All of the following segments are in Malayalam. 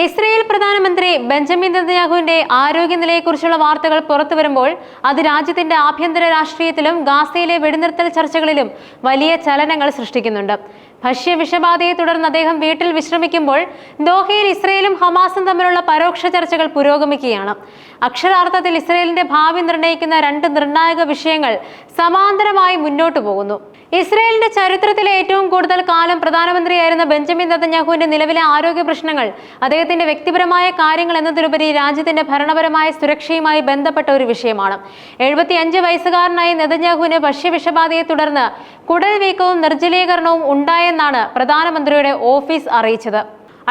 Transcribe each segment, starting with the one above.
ഇസ്രയേൽ പ്രധാനമന്ത്രി ബെഞ്ചമിൻ നെതന്യാഹുവിന്റെ ആരോഗ്യനിലയെക്കുറിച്ചുള്ള വാർത്തകൾ പുറത്തുവരുമ്പോൾ അത് രാജ്യത്തിന്റെ ആഭ്യന്തര രാഷ്ട്രീയത്തിലും ഗാസയിലെ വെടിനിർത്തൽ ചർച്ചകളിലും വലിയ ചലനങ്ങൾ സൃഷ്ടിക്കുന്നുണ്ട്. ഭക്ഷ്യവിഷബാധയെ തുടർന്ന് അദ്ദേഹം വീട്ടിൽ വിശ്രമിക്കുമ്പോൾ ദോഹയിൽ ഇസ്രയേലും ഹമാസും തമ്മിലുള്ള പരോക്ഷ ചർച്ചകൾ പുരോഗമിക്കുകയാണ്. അക്ഷരാർത്ഥത്തിൽ ഇസ്രയേലിന്റെ ഭാവി നിർണ്ണയിക്കുന്ന രണ്ട് നിർണായക വിഷയങ്ങൾ സമാന്തരമായി മുന്നോട്ടു പോകുന്നു. ഇസ്രയേലിന്റെ ചരിത്രത്തിലെ ഏറ്റവും കൂടുതൽ കാലം പ്രധാനമന്ത്രിയായിരുന്ന ബെഞ്ചമിൻ നെതന്യാഹുവിന്റെ നിലവിലെ ആരോഗ്യ പ്രശ്നങ്ങൾ അദ്ദേഹത്തിന്റെ വ്യക്തിപരമായ കാര്യങ്ങൾ എന്നതിലുപരി രാജ്യത്തിന്റെ ഭരണപരമായ സുരക്ഷയുമായി ബന്ധപ്പെട്ട ഒരു വിഷയമാണ്. 75 വയസ്സുകാരനായ നെതന്യാഹുവിന് ഭക്ഷ്യവിഷബാധയെ തുടർന്ന് കുടൽ വീക്കവും നിർജ്ജലീകരണവും ഉണ്ടായെന്നാണ് പ്രധാനമന്ത്രിയുടെ ഓഫീസ് അറിയിച്ചത്.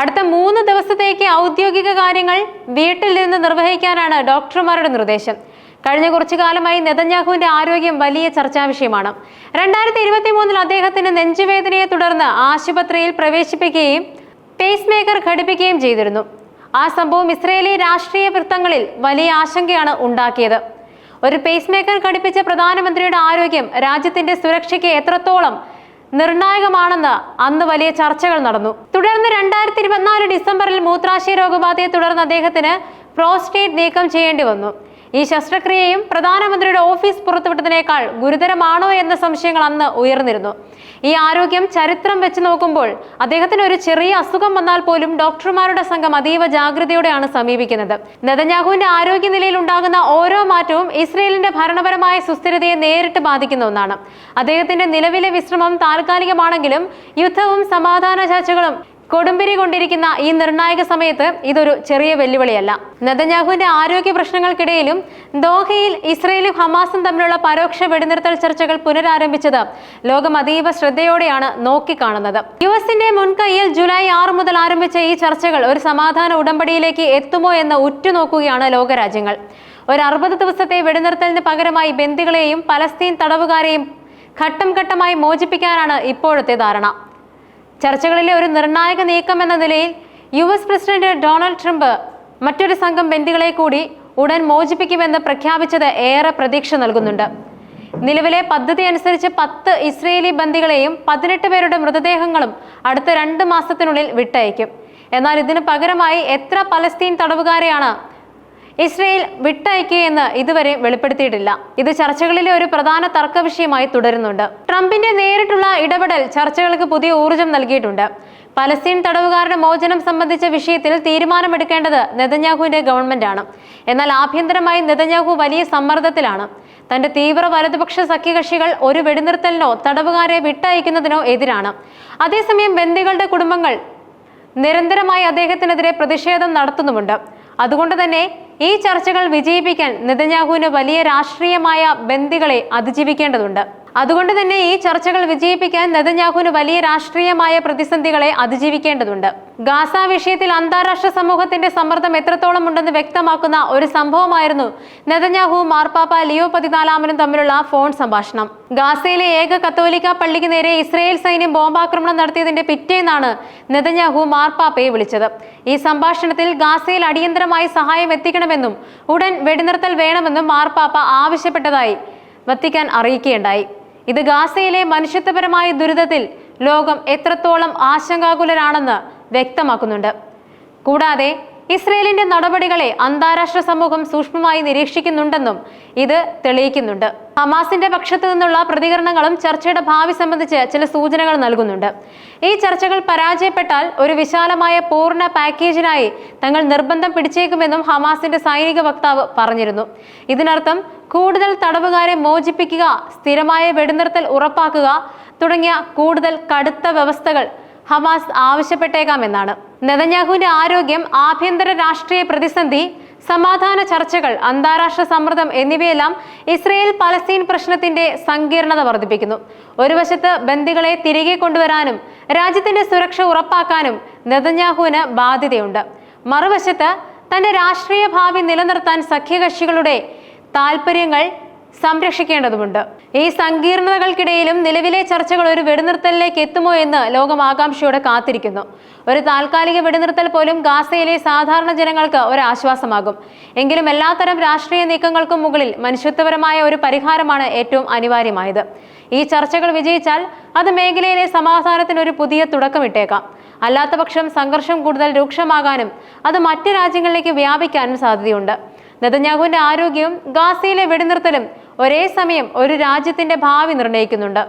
അടുത്ത 3 ദിവസത്തേക്ക് ഔദ്യോഗിക കാര്യങ്ങൾ വീട്ടിൽ നിന്ന് നിർവഹിക്കാനാണ് ഡോക്ടർമാരുടെ നിർദ്ദേശം. കഴിഞ്ഞ കുറച്ചു കാലമായി നെതന്യാഹുവിന്റെ ആരോഗ്യം വലിയ ചർച്ചാ വിഷയമാണ്. 2023 അദ്ദേഹത്തിന് നെഞ്ചുവേദനയെ തുടർന്ന് ആശുപത്രിയിൽ പ്രവേശിപ്പിക്കുകയും പേസ് മേക്കർ ഘടിപ്പിക്കുകയും ചെയ്തിരുന്നു. ആ സംഭവം ഇസ്രയേലി രാഷ്ട്രീയ വൃത്തങ്ങളിൽ വലിയ ആശങ്കയാണ് ഉണ്ടാക്കിയത്. ഒരു പേസ് മേക്കർ ഘടിപ്പിച്ച പ്രധാനമന്ത്രിയുടെ ആരോഗ്യം രാജ്യത്തിന്റെ സുരക്ഷയ്ക്ക് എത്രത്തോളം നിർണായകമാണെന്ന് അന്ന് വലിയ ചർച്ചകൾ നടന്നു. തുടർന്ന് 2024 ഡിസംബറിൽ മൂത്രാശയ രോഗബാധയെ തുടർന്ന് അദ്ദേഹത്തിന് പ്രോസ്റ്റേറ്റ് നീക്കം ചെയ്യേണ്ടി വന്നു. ഈ ശസ്ത്രക്രിയയും പ്രധാനമന്ത്രിയുടെ ഓഫീസ് പുറത്തുവിട്ടതിനേക്കാൾ ഗുരുതരമാണോ എന്ന സംശയങ്ങൾ അന്ന് ഉയർന്നിരുന്നു. ഈ ആരോഗ്യം ചരിത്രം വെച്ച് നോക്കുമ്പോൾ അദ്ദേഹത്തിന് ഒരു ചെറിയ അസുഖം വന്നാൽ പോലും ഡോക്ടർമാരുടെ സംഘം അതീവ ജാഗ്രതയോടെയാണ് സമീപിക്കുന്നത്. നെതന്യാഹുവിന്റെ ആരോഗ്യനിലയിൽ ഉണ്ടാകുന്ന ഓരോ മാറ്റവും ഇസ്രയേലിന്റെ ഭരണപരമായ സുസ്ഥിരതയെ നേരിട്ട് ബാധിക്കുന്ന ഒന്നാണ്. അദ്ദേഹത്തിന്റെ നിലവിലെ വിശ്രമം താൽക്കാലികമാണെങ്കിലും യുദ്ധവും സമാധാന ചർച്ചകളും കൊടുമ്പിരി കൊണ്ടിരിക്കുന്ന ഈ നിർണായക സമയത്ത് ഇതൊരു ചെറിയ വെല്ലുവിളിയല്ല. നെതന്യാഹുവിന്റെ ആരോഗ്യ പ്രശ്നങ്ങൾക്കിടയിലും ദോഹയിൽ ഇസ്രയേലും ഹമാസും തമ്മിലുള്ള പരോക്ഷ വെടിനിർത്തൽ ചർച്ചകൾ പുനരാരംഭിച്ചത് ലോകം അതീവ ശ്രദ്ധയോടെയാണ് നോക്കിക്കാണുന്നത്. യുഎസിന്റെ മുൻകൈയിൽ ജൂലൈ 6 മുതൽ ആരംഭിച്ച ഈ ചർച്ചകൾ ഒരു സമാധാന ഉടമ്പടിയിലേക്ക് എത്തുമോ എന്ന് ഉറ്റുനോക്കുകയാണ് ലോകരാജ്യങ്ങൾ. ഒരു 60 ദിവസത്തെ വെടിനിർത്തലിന് പകരമായി ബന്ദികളെയും പലസ്തീൻ തടവുകാരെയും ഘട്ടം ഘട്ടമായി മോചിപ്പിക്കാനാണ് ഇപ്പോഴത്തെ ധാരണ. ചർച്ചകളിലെ ഒരു നിർണായക നീക്കം എന്ന നിലയിൽ US പ്രസിഡന്റ് ഡൊണാൾഡ് ട്രംപ് മറ്റൊരു സംഘം ബന്ദികളെ കൂടി ഉടൻ മോചിപ്പിക്കുമെന്ന് പ്രഖ്യാപിച്ചത് ഏറെ പ്രതീക്ഷ നൽകുന്നുണ്ട്. നിലവിലെ പദ്ധതി അനുസരിച്ച് 10 ഇസ്രയേലി ബന്ദികളെയും 18 പേരുടെ മൃതദേഹങ്ങളും അടുത്ത 2 മാസത്തിനുള്ളിൽ വിട്ടയക്കും. എന്നാൽ ഇതിന് പകരമായി എത്ര പലസ്തീൻ തടവുകാരെയാണ് ഇസ്രയേൽ വിട്ടയക്കുകയെന്ന് ഇതുവരെ വെളിപ്പെടുത്തിയിട്ടില്ല. ഇത് ചർച്ചകളിലെ ഒരു പ്രധാന തർക്ക വിഷയമായി തുടരുന്നുണ്ട്. ട്രംപിന്റെ നേരിട്ടുള്ള ഇടപെടൽ ചർച്ചകൾക്ക് പുതിയ ഊർജം നൽകിയിട്ടുണ്ട്. പലസ്തീൻ തടവുകാരുടെ മോചനം സംബന്ധിച്ച വിഷയത്തിൽ തീരുമാനമെടുക്കേണ്ടത് നെതന്യാഹുവിന്റെ ഗവൺമെന്റാണ്. എന്നാൽ ആഭ്യന്തരമായി നെതന്യാഹു വലിയ സമ്മർദ്ദത്തിലാണ്. തന്റെ തീവ്ര വലതുപക്ഷ സഖ്യകക്ഷികൾ ഒരു വെടിനിർത്തലിനോ തടവുകാരെ വിട്ടയക്കുന്നതിനോ എതിരാണ്. അതേസമയം ബന്ദികളുടെ കുടുംബങ്ങൾ നിരന്തരമായി അദ്ദേഹത്തിനെതിരെ പ്രതിഷേധം നടത്തുന്നുമുണ്ട്. അതുകൊണ്ട് തന്നെ ഈ ചർച്ചകൾ വിജയിപ്പിക്കാൻ നെതന്യാഹുവിന് വലിയ രാഷ്ട്രീയമായ ബന്ദികളെ അതിജീവിക്കേണ്ടതുണ്ട്. പ്രതിസന്ധികളെ അതിജീവിക്കേണ്ടതുണ്ട്. ഗാസ വിഷയത്തിൽ അന്താരാഷ്ട്ര സമൂഹത്തിന്റെ സമ്മർദ്ദം എത്രത്തോളം ഉണ്ടെന്ന് വ്യക്തമാക്കുന്ന ഒരു സംഭവമായിരുന്നു നെതന്യാഹുവും മാർപ്പാപ്പ ലിയോ 14 തമ്മിലുള്ള ഫോൺ സംഭാഷണം. ഗാസയിലെ ഏക കത്തോലിക്ക പള്ളിക്ക് നേരെ ഇസ്രയേൽ സൈന്യം ബോംബാക്രമണം നടത്തിയതിന്റെ പിറ്റേന്നാണ് നെതന്യാഹു മാർപ്പാപ്പയെ വിളിച്ചത്. ഈ സംഭാഷണത്തിൽ ഗാസയിൽ അടിയന്തരമായി സഹായം എത്തിക്കണമെന്നും ഉടൻ വെടിനിർത്തൽ വേണമെന്നും മാർപ്പാപ്പ ആവശ്യപ്പെട്ടതായി വത്തിക്കാൻ അറിയിക്കുകയുണ്ടായി. ഇത് ഗാസയിലെ മനുഷ്യത്വപരമായ ദുരിതത്തിൽ ലോകം എത്രത്തോളം ആശങ്കാകുലരാണെന്ന് വ്യക്തമാക്കുന്നുണ്ട്. കൂടാതെ ഇസ്രയേലിന്റെ നടപടികളെ അന്താരാഷ്ട്ര സമൂഹം സൂക്ഷ്മമായി നിരീക്ഷിക്കുന്നുണ്ടെന്നും ഇത് തെളിയിക്കുന്നുണ്ട്. ഹമാസിന്റെ പക്ഷത്തു നിന്നുള്ള പ്രതികരണങ്ങളും ചർച്ചയുടെ ഭാവി സംബന്ധിച്ച് ചില സൂചനകൾ നൽകുന്നുണ്ട്. ഈ ചർച്ചകൾ പരാജയപ്പെട്ടാൽ ഒരു വിശാലമായ പൂർണ്ണ പാക്കേജിനായി തങ്ങൾ നിർബന്ധം പിടിച്ചേക്കുമെന്നും ഹമാസിന്റെ സൈനിക വക്താവ് പറഞ്ഞിരുന്നു. ഇതിനർത്ഥം കൂടുതൽ തടവുകാരെ മോചിപ്പിക്കുക, സ്ഥിരമായ വെടിനിർത്തൽ ഉറപ്പാക്കുക തുടങ്ങിയ കൂടുതൽ കടുത്ത വ്യവസ്ഥകൾ ഹമാസ് ആവശ്യപ്പെട്ടേക്കാമെന്നാണ്. നെതന്യാഹുവിന്റെ ആരോഗ്യം, ആഭ്യന്തര രാഷ്ട്രീയ പ്രതിസന്ധി, സമാധാന ചർച്ചകൾ, അന്താരാഷ്ട്ര സമ്മർദ്ദം എന്നിവയെല്ലാം ഇസ്രയേൽ പലസ്തീൻ പ്രശ്നത്തിന്റെ സങ്കീർണത വർദ്ധിപ്പിക്കുന്നു. ഒരു വശത്ത് ബന്ദികളെ തിരികെ കൊണ്ടുവരാനും രാജ്യത്തിന്റെ സുരക്ഷ ഉറപ്പാക്കാനും നെതന്യാഹുവിന് ബാധ്യതയുണ്ട്. മറുവശത്ത് തന്റെ രാഷ്ട്രീയ ഭാവി നിലനിർത്താൻ സഖ്യകക്ഷികളുടെ താൽപര്യങ്ങൾ സംരക്ഷിക്കേണ്ടതുണ്ട്. ഈ സങ്കീർണതകൾക്കിടയിലും നിലവിലെ ചർച്ചകൾ ഒരു വെടിനിർത്തലിലേക്ക് എത്തുമോ എന്ന് ലോകം ആകാംക്ഷയോടെ കാത്തിരിക്കുന്നു. ഒരു താൽക്കാലിക വെടിനിർത്തൽ പോലും ഗാസയിലെ സാധാരണ ജനങ്ങൾക്ക് ഒരു ആശ്വാസമാകും. എങ്കിലും എല്ലാത്തരം രാഷ്ട്രീയ നീക്കങ്ങൾക്കും മുകളിൽ മനുഷ്യത്വപരമായ ഒരു പരിഹാരമാണ് ഏറ്റവും അനിവാര്യമായത്. ഈ ചർച്ചകൾ വിജയിച്ചാൽ അത് മേഖലയിലെ സമാധാനത്തിന് ഒരു പുതിയ തുടക്കമിട്ടേക്കാം. അല്ലാത്തപക്ഷം സംഘർഷം കൂടുതൽ രൂക്ഷമാകാനും അത് മറ്റ് രാജ്യങ്ങളിലേക്ക് വ്യാപിക്കാനും സാധ്യതയുണ്ട്. നെതന്യാഹുവിന്റെ ആരോഗ്യവും ഗാസയിലെ വെടിനിർത്തലും ഒരേ സമയം ഒരു രാജ്യത്തിന്റെ ഭാവി നിർണ്ണയിക്കുന്നുണ്ട്.